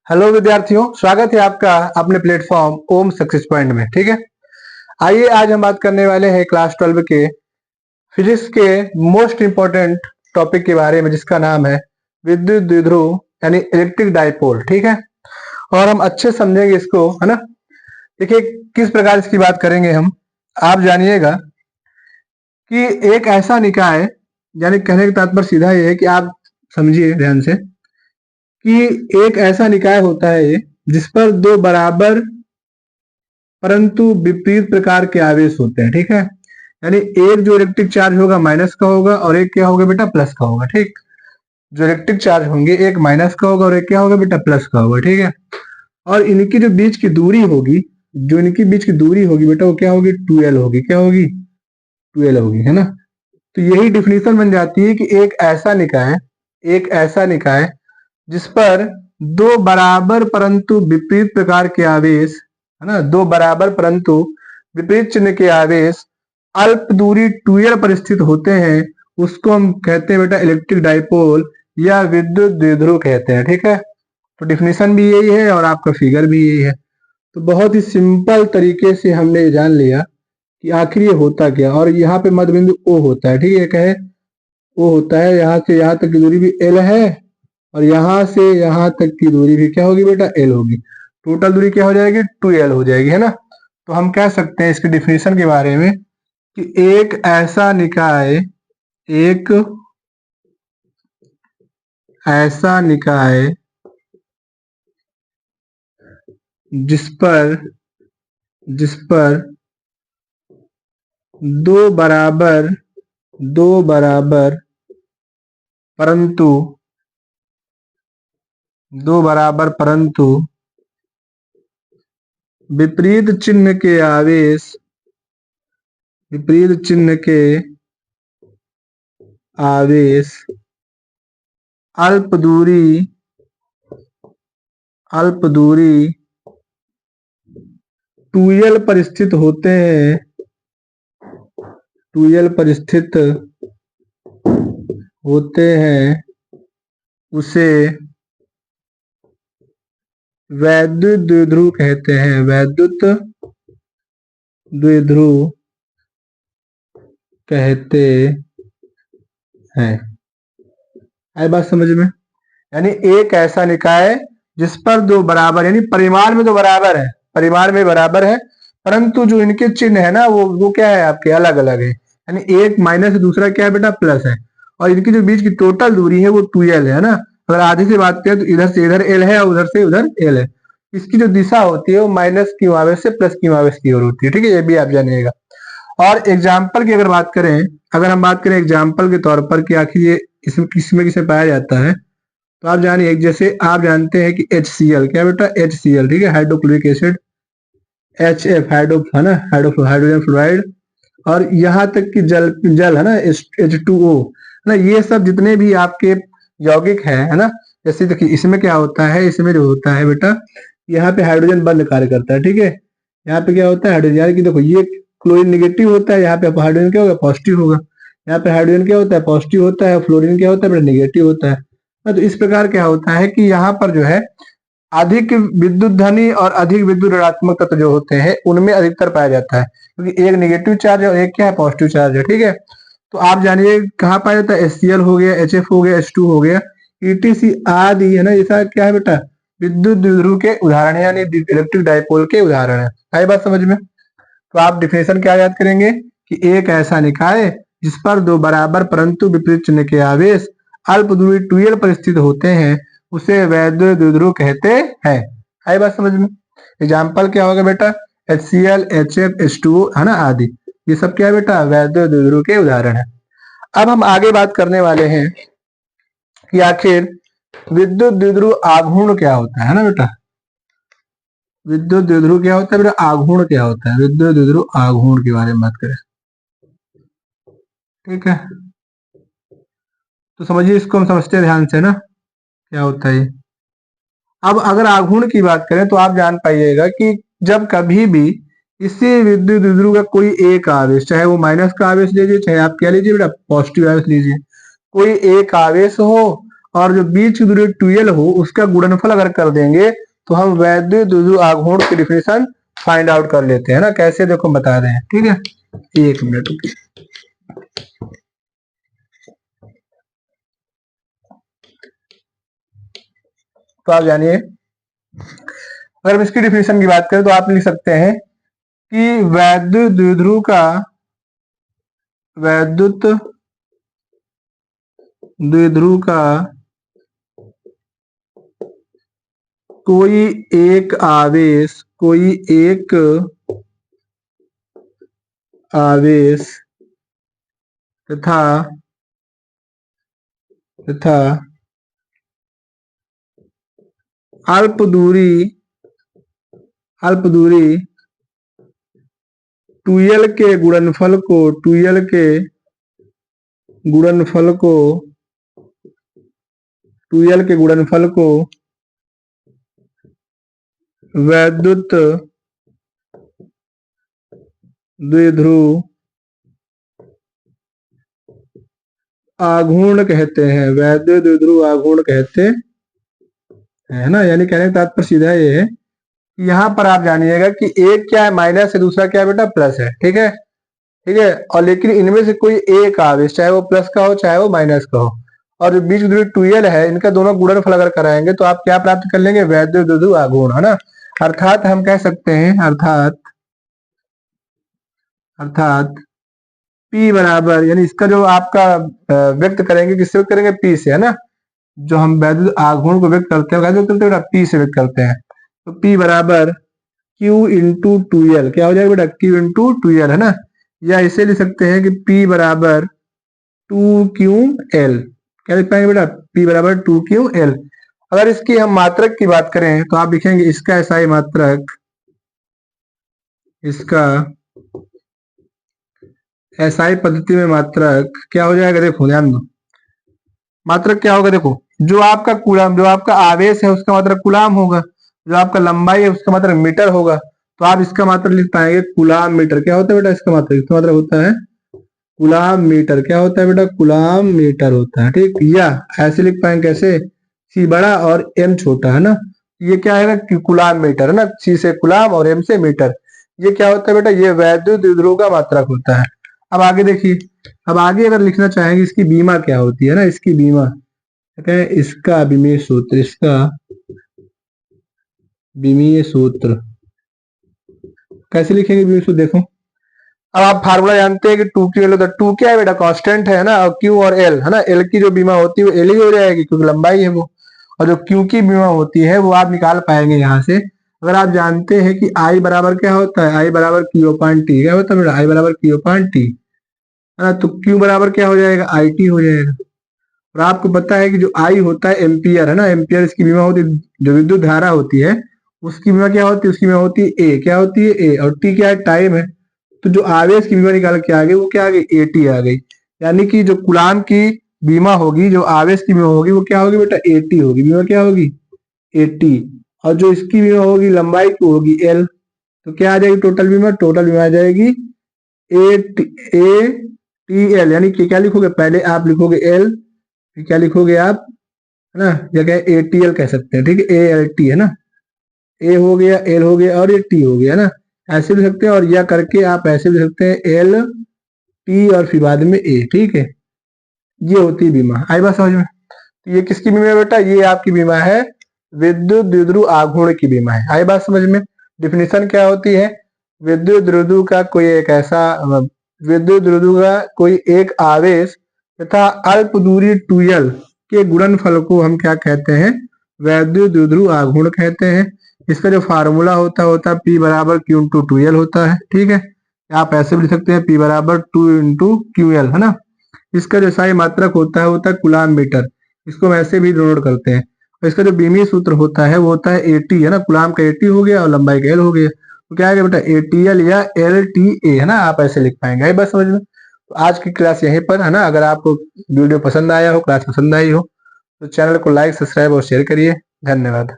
Hello विद्यार्थियों, स्वागत है आपका अपने प्लेटफॉर्म ओम सक्सेस पॉइंट में। ठीक है, आइए आज हम बात करने वाले हैं क्लास 12 के फिजिक्स के मोस्ट इंपॉर्टेंट टॉपिक के बारे में, जिसका नाम है विद्युत द्विध्रुव यानी इलेक्ट्रिक डाइपोल। ठीक है, और हम अच्छे समझेंगे इसको, है ना। देखिए किस प्रकार इसकी बात करेंगे हम। आप जानिएगा कि एक ऐसा निकाय, यानी कहने का तात्पर्य सीधा ये है कि आप समझिए ध्यान से कि एक ऐसा निकाय होता है ये जिस पर दो बराबर परंतु विपरीत प्रकार के आवेश होते हैं। ठीक है, यानी एक जो इलेक्ट्रिक चार्ज होगा माइनस का होगा और एक क्या होगा बेटा, प्लस का होगा। ठीक, जो इलेक्ट्रिक चार्ज होंगे एक माइनस का होगा और एक क्या होगा बेटा, प्लस का होगा। ठीक है, और इनकी जो बीच की दूरी होगी, जो इनकी बीच की दूरी होगी बेटा, वो क्या होगी, 2l होगी। क्या होगी, 2l होगी, है ना। तो यही डिफिनीशन बन जाती है कि एक ऐसा निकाय जिस पर दो बराबर परंतु विपरीत प्रकार के आवेश, है ना, दो बराबर परंतु विपरीत चिन्ह के आवेश अल्प दूरी 2l पर स्थित होते हैं, उसको हम कहते हैं बेटा इलेक्ट्रिक डाइपोल या विद्युत द्विध्रुव कहते हैं। ठीक है, तो डिफिनीशन भी यही है और आपका फिगर भी यही है। तो बहुत ही सिंपल तरीके से हमने ये जान लिया कि आखिर ये होता क्या। और यहाँ पे मध्य बिंदु O होता है। ठीक है, कहे O होता है, यहाँ से यहाँ तक की दूरी भी L है और यहाँ से यहाँ तक की दूरी भी क्या होगी बेटा, L होगी। टोटल दूरी क्या हो जाएगी, 2l हो जाएगी, है ना। तो हम कह सकते हैं इसके डिफिनीशन के बारे में कि एक ऐसा निकाय जिस पर दो बराबर परंतु विपरीत चिन्ह के आवेश अल्प दूरी 2l पर स्थित होते हैं, 2l पर स्थित होते हैं, उसे वैद्युत द्विध्रुव कहते हैं। वैद्युत द्विध्रुव कहते हैं। आई बात समझ में। यानी एक ऐसा निकाय जिस पर दो बराबर, यानी परिमाण में तो बराबर है, परिमाण में बराबर है, परंतु जो इनके चिन्ह है ना वो क्या है, आपके अलग अलग है। यानी एक माइनस है, दूसरा क्या है बेटा, प्लस है। और इनकी जो बीच की टोटल दूरी है वो 2l है ना। अगर आधे से बात करें तो इधर से इधर l है और उधर से उधर l है। इसकी जो दिशा होती है वो माइनस की आवेश से प्लस की आवेश की ओर होती है। ठीक है, ये भी आप जानिएगा। और एग्जाम्पल की अगर बात करें, एग्जाम्पल के तौर पर कि आखिर ये इसमें किसमें पाया जाता है, तो आप जानिए, जैसे आप जानते हैं कि HCl, क्या बेटा, HCl, ठीक है, हाइड्रोक्लोरिक एसिड, HF है ना, हाइड्रोजन फ्लोराइड, और यहाँ तक कि जल है ना, H2O, है ना। ये सब जितने भी आपके यौगिक है ना। जैसे देखिए इसमें क्या होता है, इसमें जो होता है बेटा, यहाँ पे हाइड्रोजन बंद कार्य करता है। ठीक है, यहाँ पे क्या होता है, हाइड्रोजन, यानी कि देखो ये क्लोरीन निगेटिव होता है, यहाँ पे हाइड्रोजन क्या होगा, पॉजिटिव होगा। यहाँ पे हाइड्रोजन क्या होता है, पॉजिटिव होता है, फ्लोरीन क्या होता है बेटा, निगेटिव होता है। तो इस प्रकार क्या होता है कि यहाँ पर जो है अधिक विद्युत धनी और अधिक विद्युत ऋणात्मक तत्व जो होते हैं उनमें अधिकतर पाया जाता है, क्योंकि एक नेगेटिव चार्ज है और एक क्या है, पॉजिटिव चार्ज है। ठीक है, तो आप जानिए कहाँ पाया जाता है, HCl हो गया, HF हो गया, H2 हो गया, ETC आदि, है ना। ऐसा क्या है बेटा, विद्युत द्विध्रुव के उदाहरण है, यानी इलेक्ट्रिक डाइपोल के उदाहरण है। आई बात समझ में। तो आप डिफिनेशन क्या याद करेंगे कि एक ऐसा निकाय जिस पर दो बराबर परंतु विपरीत चिन्ह के आवेश अल्प दूरी 2l पर स्थित होते हैं, उसे वैद्युत द्विध्रुव कहते हैं। आई बात समझ में। एग्जाम्पल क्या होगा बेटा, HCl, HF, H2O, है ना, आदि। ये सब क्या है बेटा, वैद्युत द्विध्रुव के उदाहरण है। अब हम आगे बात करने वाले हैं कि आखिर विद्युत द्विध्रुव आघूर्ण क्या होता है ना बेटा। विद्युत द्विध्रुव क्या होता है बेटा, आघूर्ण क्या होता है, विद्युत द्विध्रुव आघूर्ण के बारे में बात करें। ठीक है, तो समझिए इसको, हम समझते हैं ध्यान से ना क्या होता है। अब अगर आघूर्ण की बात करें तो आप जान पाइएगा कि जब कभी भी इसी विद्युत द्विध्रुव का कोई एक आवेश, चाहे वो माइनस का आवेश लीजिए, चाहे आप क्या लीजिए बेटा, पॉजिटिव आवेश लीजिए, कोई एक आवेश हो और जो बीच की दूरी 2l हो उसका गुणनफल अगर कर देंगे तो हम वैद्युत द्विध्रुव आघूर्ण की डिफिनेशन फाइंड आउट कर लेते हैं ना। कैसे देखो बता रहे हैं, ठीक है। 1 मिनट तो आप जानिए, अगर हम इसकी डिफिनेशन की बात करें तो आप लिख सकते हैं कि वैद्युत द्विध्रुव का कोई एक आवेश तथा अल्प दूरी 2l के गुणनफल को वैद्युत द्विध्रुव आघूर्ण कहते हैं, वैद्युत द्विध्रुव आघूर्ण कहते है ना। यानी कहने का तात्पर्य सीधा ये है कि यहाँ पर आप जानिएगा कि एक क्या है माइनस है, दूसरा क्या है बेटा प्लस है, ठीक है, ठीक है। और लेकिन इनमें से कोई एक आवेश चाहे वो प्लस का हो चाहे वो माइनस का हो, और जो बीच दूरी 2l है इनका दोनों गुणनफल अगर कराएंगे तो आप क्या प्राप्त कर लेंगे, वैद्युत द्विध्रुव आघूर्ण, है ना। अर्थात हम कह सकते हैं अर्थात P बराबर, यानी इसका जो आपका व्यक्त करेंगे किससे व्यक्त करेंगे, P से, है ना। जो हम वैद्युत आघूर्ण को व्यक्त करते हैं व्यक्त करते हैं P से व्यक्त करते हैं। तो P बराबर Q इंटू 2l, क्या हो जाएगा बेटा, Q इंटू 2l, है ना। या इसे लिख सकते हैं कि P बराबर 2QL, क्या लिख पाएंगे बेटा, P बराबर 2QL। अगर इसकी हम मात्रक की बात करें तो आप लिखेंगे इसका SI मात्रक, इसका SI पद्धति में मात्रक क्या हो जाएगा, देखो ध्यान दो, मात्रक क्या होगा, देखो जो आपका कूलाम, जो आपका आवेश है उसका मात्रक कूलाम होगा, जो आपका लंबाई है उसका मात्रक मीटर होगा। तो आप इसका मात्रक लिख पाएंगे कूलाम मीटर। क्या होता है बेटा इसका मात्रक होता है कूलाम मीटर। क्या होता है बेटा, कूलाम मीटर होता है, ठीक। या ऐसे लिख पाएंगे कैसे, C बड़ा और M छोटा, है ना। ये क्या है ना, कूलाम मीटर, है ना, C से कूलाम और M से मीटर। ये क्या होता है बेटा, ये वैद्युत द्विध्रुव का मात्रक होता है। अब आगे देखिए, अब आगे अगर लिखना चाहेंगे इसकी बीमा क्या होती है ना, इसकी बीमा कहते हैं इसका विमीय सूत्र, इसका विमीय सूत्र कैसे लिखेंगे विमीय सूत्र, देखो। अब आप फार्मूला जानते हैं कि 2QL होता है, 2 क्या है बेटा, कांस्टेंट है ना, और Q और L, है ना। L की जो बीमा होती है वो L ही हो जाएगी क्योंकि लंबाई है वो, और जो Q की बीमा होती है वो आप निकाल पाएंगे यहाँ से। अगर आप जानते हैं कि I बराबर क्या होता है, I बराबर Q अपॉन T, क्या होता है बेटा, I बराबर Q अपॉन T, है ना। तो Q बराबर क्या हो जाएगा, IT हो जाएगा। और आपको पता है कि जो I होता है एम्पियर, है ना, एम्पियर इसकी बीमा होती है, जो विद्युत धारा होती है उसकी बीमा क्या होती है, उसकी बीमा होती है A, क्या होती है A, और T क्या है, टाइम है। तो जो आवेश की बीमा निकाल के आ गई वो क्या आ गई, AT आ गई। यानी कि जो कूलाम की बीमा होगी, जो आवेश की बीमा होगी वो क्या होगी बेटा, AT होगी, बीमा क्या होगी, AT। और जो इसकी बीमा होगी लंबाई की होगी L, तो क्या आ जाएगी टोटल बीमा आ जाएगी ATL, यानी कि क्या लिखोगे, पहले आप लिखोगे L, फिर क्या लिखोगे आप, है ना, जगह ATL कह सकते हैं, ठीक है, ALT, है ना, A हो गया, L हो गया और ये T हो गया, है ना। ऐसे भी सकते हैं, और या करके आप ऐसे भी सकते हैं LT और फिर बाद में A, ठीक है। ये होती है बीमा, आई बात समझ में। तो ये किसकी बीमा है बेटा, ये आपकी बीमा है विद्युत द्विध्रुव आघूर्ण की बीमा है, आई बात समझ में। डिफिनेशन क्या होती है, विद्युत द्विध्रुव का कोई एक ऐसा, विद्युत द्विध्रुव का कोई एक आवेश तथा अल्प दूरी 2l के गुणनफल को हम क्या कहते हैं, वैद्युत द्विध्रुव आघूर्ण कहते हैं। इसका जो फार्मूला होता है P बराबर Q इंटू 2l होता है, ठीक है। आप ऐसे भी लिख सकते हैं P बराबर 2 इंटू QL, है ना। इसका जो SI मात्रक होता है कूलाम मीटर, इसको हम ऐसे भी नोट करते हैं। और इसका जो बीमीय सूत्र होता है वो होता है AT, है ना, कूलाम का AT हो गया और लंबाई का L हो गया। तो क्या है बेटा, ATL या LTA, है ना, आप ऐसे लिख पाएंगे, बस समझ में। तो आज की क्लास यहीं पर, है ना। अगर आपको वीडियो पसंद आया हो, क्लास पसंद आई हो तो चैनल को लाइक, सब्सक्राइब और शेयर करिए। धन्यवाद।